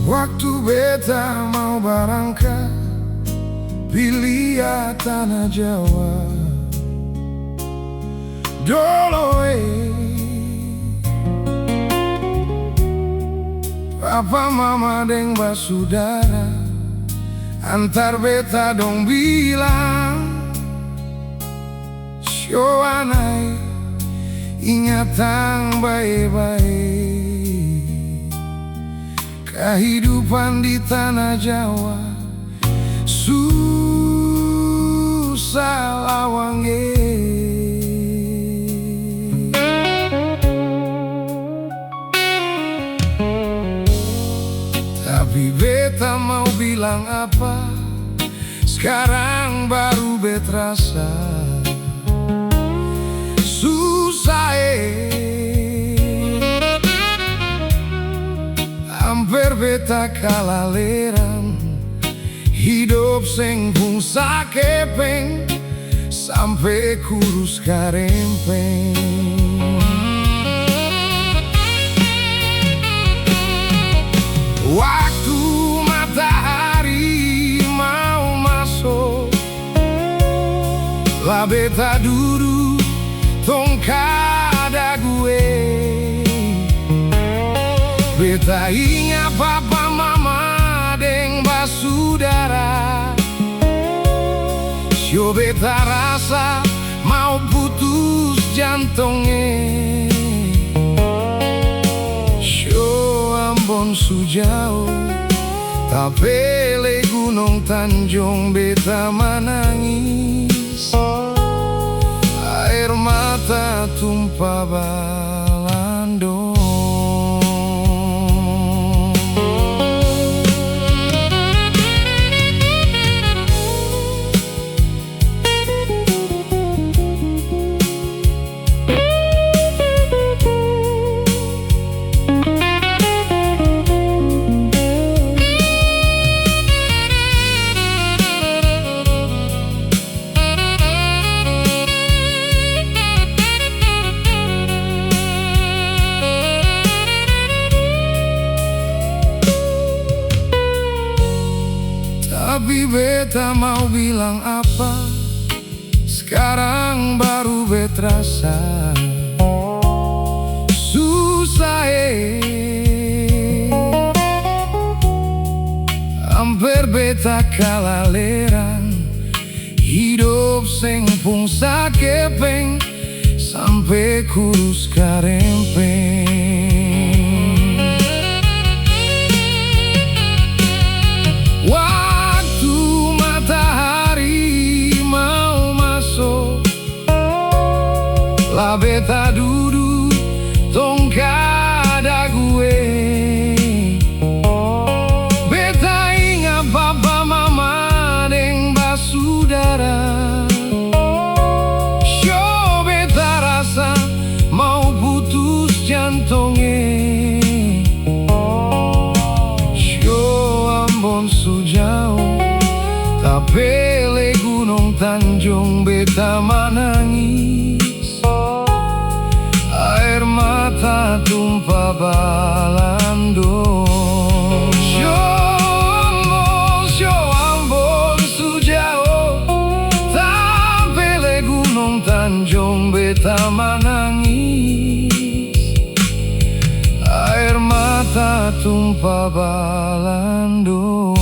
Waktu beta mau berangkat, pilih ya tanah Jawa dolo Papa mama deng basudara antar beta dong bilang, syo anai ingatan baik-baik. Kehidupan di tanah Jawa susah lawange. Tapi beta mau bilang apa, sekarang baru beta rasa susah hampir beta kalaleran, hidup sing bungsa kepeng sampai kurus karempeng. Waktu matahari mau masuk, lah beta duduk tongkada gue. Beta ingat papa mama deng basudara, syo beta rasa mau putus jantungnya. Syo Ambon sujauh, tapi le Gunung Tanjung beta menangis. Air mata tumpah balando. Tapi beta mau bilang apa, sekarang baru beta rasa susah hampir beta kalaleran, hidup sing pungsa kepeng sampai kurus karempeng. Lah beta duduk tongkada gue. Beta ingat papa mama deng basudara, syo beta rasa mau putus jantungnya. Syo Ambon sujauh, tapi le Gunung Tanjung beta menangis. Air mata tumpah balando. Syo Ambon sujauh, tapi le Gunung Tanjung beta menangis. Air mata tumpah balando.